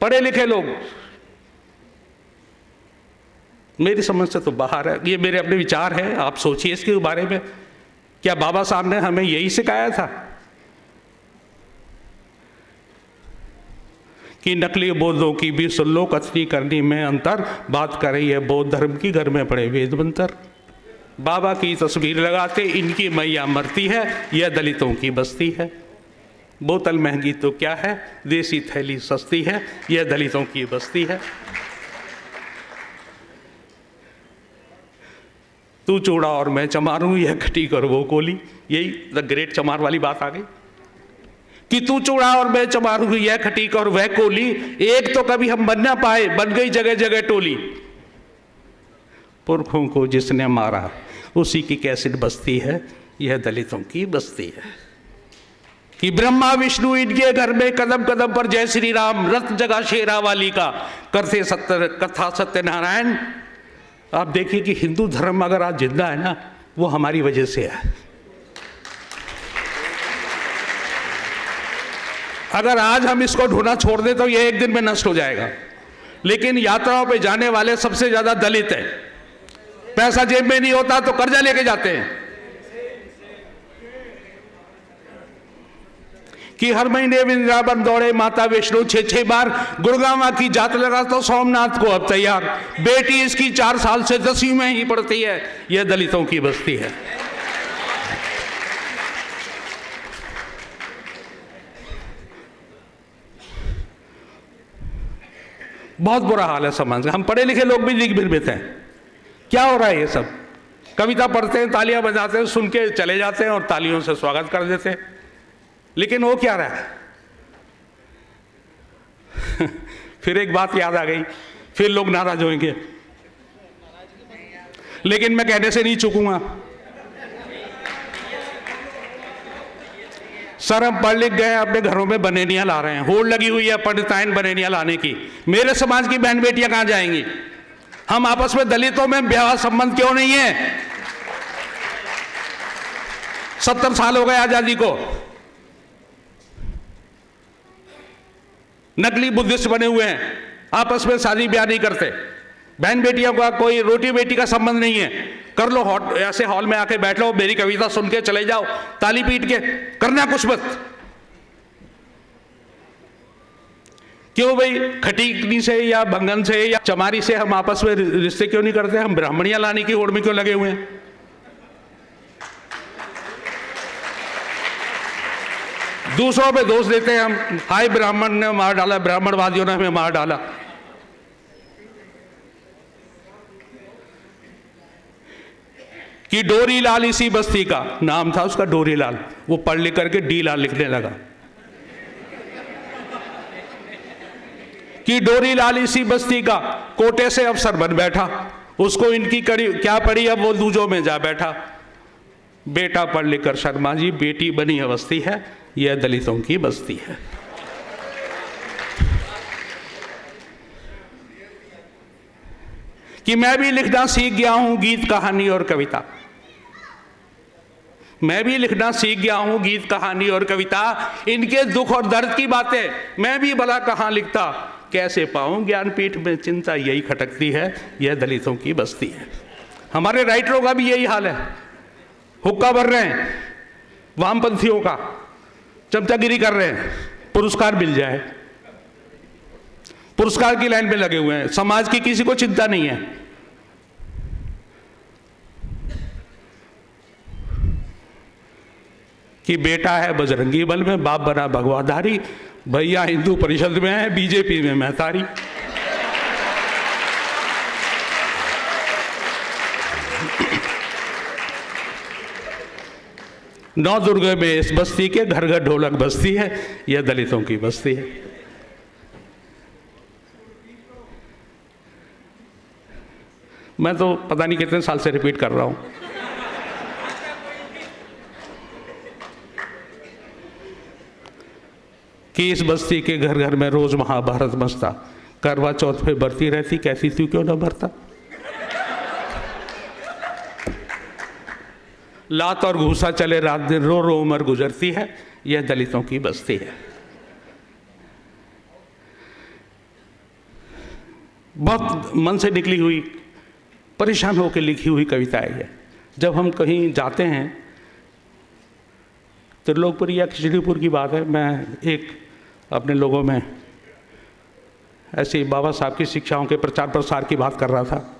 पढ़े लिखे लोग, मेरी समझ से तो बाहर है। ये मेरे अपने विचार हैं, आप सोचिए इसके बारे में। क्या बाबा साहब ने हमें यही सिखाया था कि नकली बौद्धों की भी सुन लो, कथनी करनी में अंतर, बात कर रही है बौद्ध धर्म की, घर में पड़े वेद मंत्र। बाबा की तस्वीर लगाते इनकी मैया मरती है, यह दलितों की बस्ती है। बोतल महंगी तो क्या है, देसी थैली सस्ती है, यह दलितों की बस्ती है। तू चूड़ा और मैं चमारूं, यह खटीक और वो कोली। यही द ग्रेट चमार वाली बात आ गई कि तू चूड़ा और मैं चमारूं, यह खटीक और वह कोली। एक तो कभी हम बन ना पाए, बन गई जगह जगह टोली। पुरखों को जिसने मारा उसी की कैसेट बस्ती है, यह दलितों की बस्ती है। कि ब्रह्मा विष्णु इनके घर में कदम कदम पर जय श्री राम, रथ जगा शेरावाली का, करते सत्य कथा सत्यनारायण। आप देखिए कि हिंदू धर्म अगर आज जिंदा है ना, वो हमारी वजह से है। अगर आज हम इसको ढूंढना छोड़ दें तो ये एक दिन में नष्ट हो जाएगा। लेकिन यात्राओं पे जाने वाले सबसे ज्यादा दलित हैं। पैसा जेब में नहीं होता तो कर्जा लेके जाते हैं कि हर महीने वृंदावन दौड़े माता वैष्णो 6-6 बार, गुड़गांव की जात लगा तो सोमनाथ को अब तैयार। बेटी इसकी 4 साल से 10वीं में ही पढ़ती है, यह दलितों की बस्ती है। बहुत बुरा हाल है समाज का। हम पढ़े लिखे लोग भी दिख भ्रमित हैं, क्या हो रहा है ये सब। कविता पढ़ते हैं, तालियां बजाते हैं, सुन के चले जाते हैं और तालियों से स्वागत कर देते हैं। लेकिन वो क्या रहा है फिर एक बात याद आ गई, फिर लोग नाराज होंगे, लेकिन मैं कहने से नहीं चूकूंगा। सर हम पढ़ लिख गए, अपने घरों में बनेनियां ला रहे हैं, होड़ लगी हुई है पंडिताइन बनेनियां लाने की। मेरे समाज की बहन बेटियां कहां जाएंगी। हम आपस में दलितों में विवाह संबंध क्यों नहीं है। 70 साल हो गए आजादी को, नकली बुद्धिस्ट बने हुए हैं, आपस में शादी ब्याह नहीं करते। बहन बेटियों का कोई रोटी बेटी का संबंध नहीं है। कर लो ऐसे हॉल में आके बैठ लो, मेरी कविता सुन के चले जाओ, ताली पीट के, करना कुछ मत। क्यों भाई, खटीकनी से या भंगन से या चमारी से हम आपस में रिश्ते क्यों नहीं करते। हम ब्राह्मणियां लाने की होड़ में क्यों लगे हुए हैं। दूसरों पे दोष देते हैं हम, हाय ब्राह्मण ने मार डाला, ब्राह्मणवादियों ने हमें मार डाला। कि डोरी लाल इसी बस्ती का, नाम था उसका डोरी लाल, वो पढ़ लिख करके डी लाल लिखने लगा। कि डोरी लाल इसी बस्ती का, कोटे से अफसर बन बैठा, उसको इनकी कड़ी क्या पड़ी, अब वो दूजों में जा बैठा। बेटा पढ़ लिख कर शर्मा जी, बेटी बनी अवस्थी है, यह दलितों की बस्ती है। कि मैं भी लिखना सीख गया हूं गीत कहानी और कविता, मैं भी लिखना सीख गया हूं गीत कहानी और कविता। इनके दुख और दर्द की बातें मैं भी भला कहां लिखता, कैसे पाऊं ज्ञानपीठ में चिंता यही खटकती है, यह दलितों की बस्ती है। हमारे राइटरों का भी यही हाल है, हुक्का भर रहे हैं वामपंथियों का, चमचागिरी कर रहे हैं, पुरस्कार मिल जाए, पुरस्कार की लाइन पे लगे हुए हैं। समाज की किसी को चिंता नहीं है। कि बेटा है बजरंगी बल में, बाप बना भगवाधारी, भैया हिंदू परिषद में है, बीजेपी में महतारी। नौ दुर्गे में इस बस्ती के घर घर ढोलक बस्ती है, यह दलितों की बस्ती है। मैं तो पता नहीं कितने साल से रिपीट कर रहा हूं कि इस बस्ती के घर घर में रोज महाभारत मचता, करवा चौथ पे बरती रहती, कैसी तू क्यों ना भरता। लात और घूसा चले रात दिन, रो रो उम्र गुजरती है, यह दलितों की बस्ती है। बहुत मन से निकली हुई, परेशान होकर लिखी हुई कविता है ये। जब हम कहीं जाते हैं, त्रिलोकपुर या खिचड़ीपुर की बात है, मैं एक अपने लोगों में ऐसे बाबा साहब की शिक्षाओं के प्रचार प्रसार की बात कर रहा था।